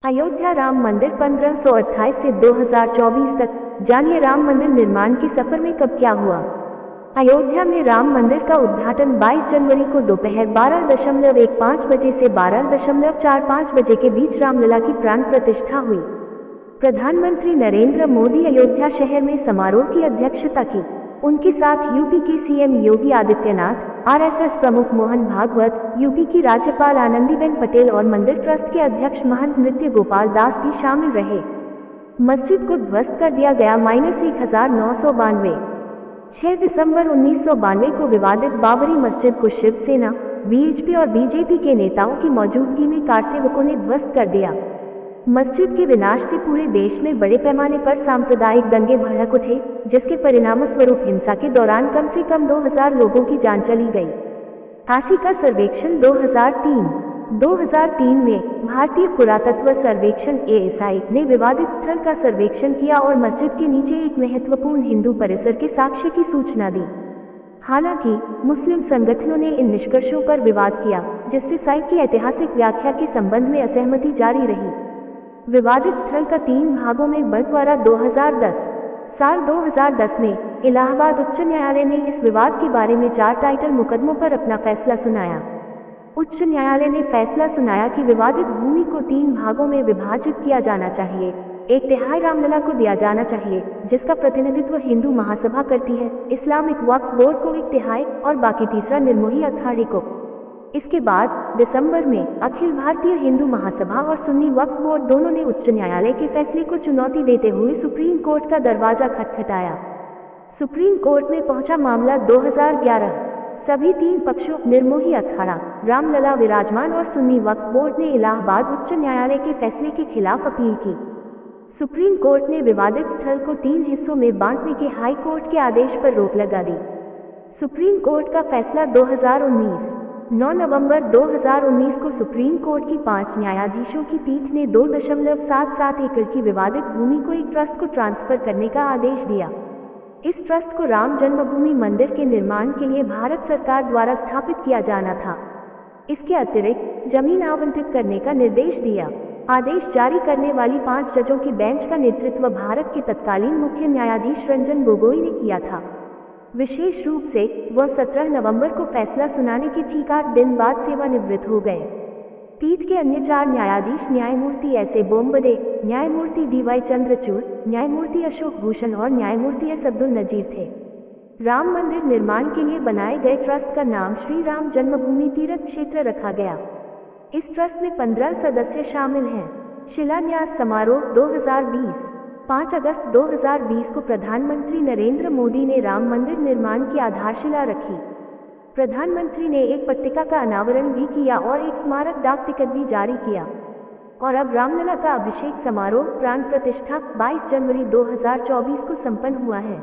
अयोध्या राम मंदिर 1528 से 2024 तक। जानिए राम मंदिर निर्माण के सफर में कब क्या हुआ। अयोध्या में राम मंदिर का उद्घाटन 22 जनवरी को दोपहर 12.15 बजे से 12.45 बजे के बीच रामलला की प्राण प्रतिष्ठा हुई। प्रधानमंत्री नरेंद्र मोदी अयोध्या शहर में समारोह की अध्यक्षता की। उनके साथ यूपी के सीएम योगी आदित्यनाथ, आरएसएस प्रमुख मोहन भागवत, यूपी की राज्यपाल आनंदीबेन पटेल और मंदिर ट्रस्ट के अध्यक्ष महंत नृत्य गोपाल दास भी शामिल रहे। मस्जिद को ध्वस्त कर दिया गया -1992। 6 दिसंबर 1992 को विवादित बाबरी मस्जिद को शिवसेना, वीएचपी और बीजेपी के नेताओं की मौजूदगी में कारसेवकों ने ध्वस्त कर दिया। मस्जिद के विनाश से पूरे देश में बड़े पैमाने पर सांप्रदायिक दंगे भड़क उठे, जिसके परिणामस्वरूप हिंसा के दौरान कम से कम 2000 लोगों की जान चली गई। काशी का सर्वेक्षण 2003 में भारतीय पुरातत्व सर्वेक्षण ASI ने विवादित स्थल का सर्वेक्षण किया और मस्जिद के नीचे एक महत्वपूर्ण हिंदू परिसर के साक्ष्य की सूचना दी। हालांकि मुस्लिम संगठनों ने इन निष्कर्षों पर विवाद किया, जिससे साइट की ऐतिहासिक व्याख्या के संबंध में असहमति जारी रही। विवादित स्थल का 3 भागों में बंटवारा 2010। साल 2010 में इलाहाबाद उच्च न्यायालय ने इस विवाद के बारे में 4 टाइटल मुकदमों पर अपना फैसला सुनाया। उच्च न्यायालय ने फैसला सुनाया कि विवादित भूमि को 3 भागों में विभाजित किया जाना चाहिए। 1/3 रामलला को दिया जाना चाहिए, जिसका प्रतिनिधित्व हिंदू महासभा करती है, इस्लामिक वक्फ बोर्ड को 1/3 और बाकी तीसरा निर्मोही अखाड़े को। इसके बाद दिसंबर में अखिल भारतीय हिंदू महासभा और सुन्नी वक्फ बोर्ड दोनों ने उच्च न्यायालय के फैसले को चुनौती देते हुए सुप्रीम कोर्ट का दरवाजा खटखटाया। सुप्रीम कोर्ट में पहुंचा मामला 2011। सभी 3 पक्षों निर्मोही अखाड़ा, रामलला विराजमान और सुन्नी वक्फ बोर्ड ने इलाहाबाद उच्च न्यायालय के फैसले के खिलाफ अपील की। सुप्रीम कोर्ट ने विवादित स्थल को 3 हिस्सों में बांटने के हाई कोर्ट के आदेश पर रोक लगा दी। सुप्रीम कोर्ट का फैसला 2019। 9 नवंबर 2019 को सुप्रीम कोर्ट की 5 न्यायाधीशों की पीठ ने 2.77 एकड़ की विवादित भूमि को एक ट्रस्ट को ट्रांसफर करने का आदेश दिया। इस ट्रस्ट को राम जन्मभूमि मंदिर के निर्माण के लिए भारत सरकार द्वारा स्थापित किया जाना था। इसके अतिरिक्त जमीन आवंटित करने का निर्देश दिया। आदेश जारी करने वाली 5 जजों की बेंच का नेतृत्व भारत के तत्कालीन मुख्य न्यायाधीश रंजन गोगोई ने किया था। विशेष रूप से वह 17 नवंबर को फैसला सुनाने के ठीक 8 दिन बाद सेवानिवृत्त हो गए। पीठ के अन्य 4 न्यायाधीश न्यायमूर्ति S.A. बोम्बडे, न्यायमूर्ति D.Y. चंद्रचूड़, न्यायमूर्ति अशोक भूषण और न्यायमूर्ति S. अब्दुल नजीर थे। राम मंदिर निर्माण के लिए बनाए गए ट्रस्ट का नाम श्री राम जन्मभूमि तीर्थ क्षेत्र रखा गया। इस ट्रस्ट में 15 सदस्य शामिल हैं। शिलान्यास समारोह 2020। 5 अगस्त 2020 को प्रधानमंत्री नरेंद्र मोदी ने राम मंदिर निर्माण की आधारशिला रखी। प्रधानमंत्री ने एक पट्टिका का अनावरण भी किया और एक स्मारक डाक टिकट भी जारी किया। और अब रामलला का अभिषेक समारोह प्राण प्रतिष्ठा 22 जनवरी 2024 को संपन्न हुआ है।